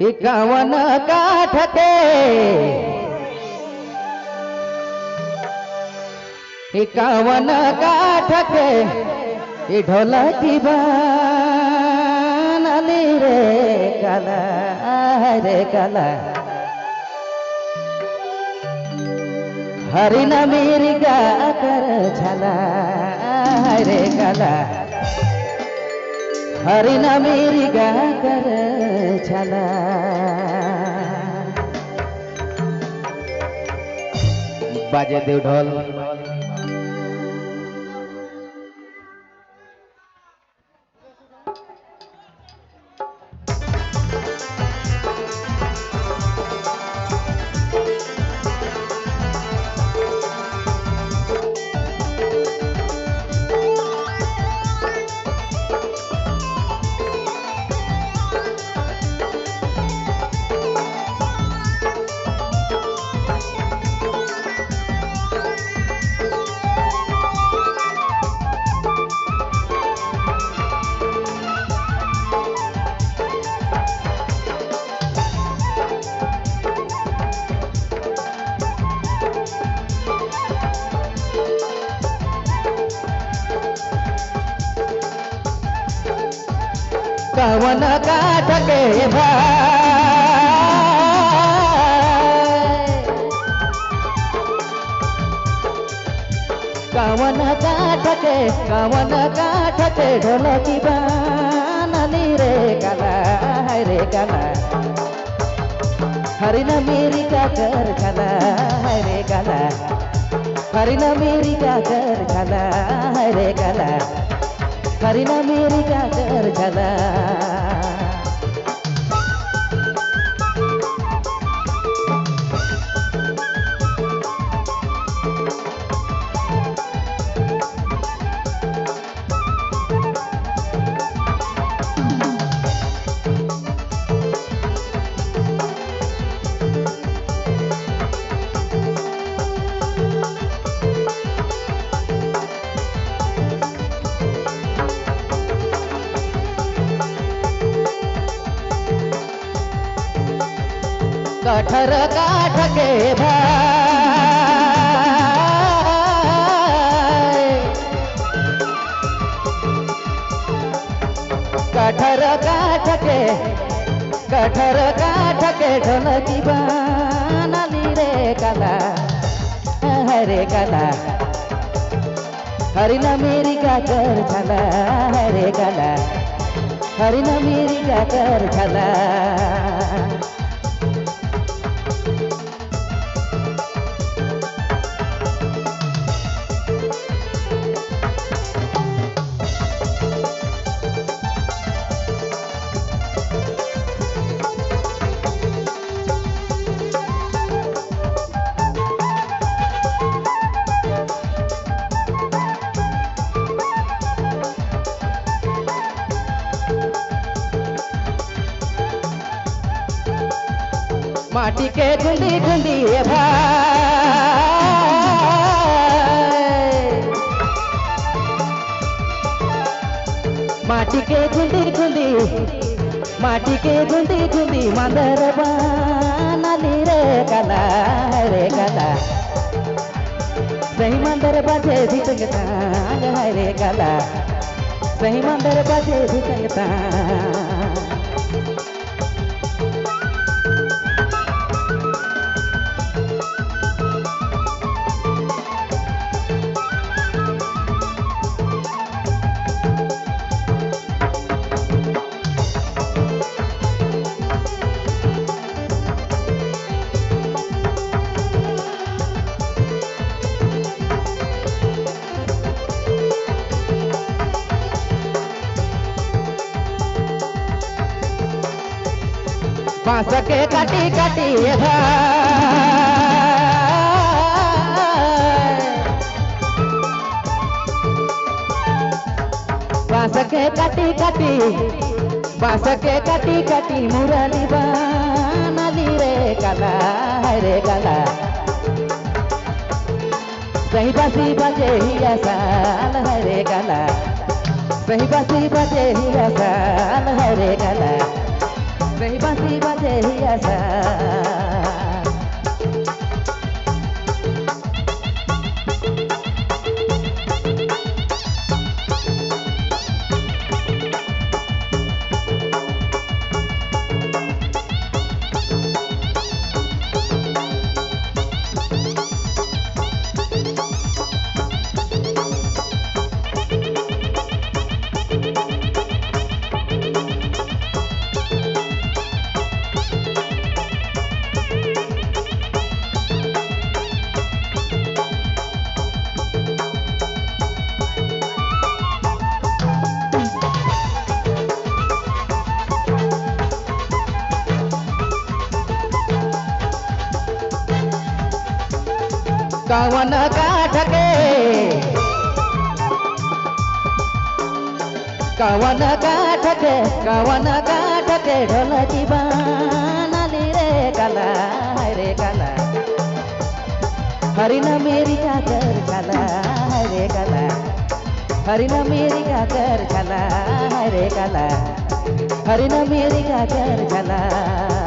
इक्यावन काठ के इक्यावन काठ के ढोलकी बनली रे कला रे कला हरि न मेरी गा कर छला रे कला हरि न मेरी गा कर छला बाजे देव ढोल कवन काठ के भाई कवन काठ के ढोलकी बनली रे कला रे कला हरि न मेरी का कर छला रे कला हरि न मेरी का कर छला रे कला हरि न मेरी का कर छला कठर काठ के भाई कठर काठ के ढोलकी बनली रे कला रे कला हरि न मेरी का कर छला रे कला हरि न मेरी का कर छला माटी के गुंडी गुंडी भाई माटी के गुंडी गुंडी मंदर बनली रे कला सही मंदर बाजे धिकता रे कला सही मंदर बाजे धिकता बांस के काटी काटी बांस के काटी काटी मुरली बनली रे कला सही बासी बजे ही आसान है रे गला, सही बासी बजे ही आसान है रे गला, सही बासी बजे ही आसान। कवन काठ के, कवन काठ के, कवन काठ के ढोलकी बनाली रे गला, रे गला हरी न मेरी काकर गला, रे गला हरी न मेरी काकर गला, रे गला हरी न मेरी काकर गला।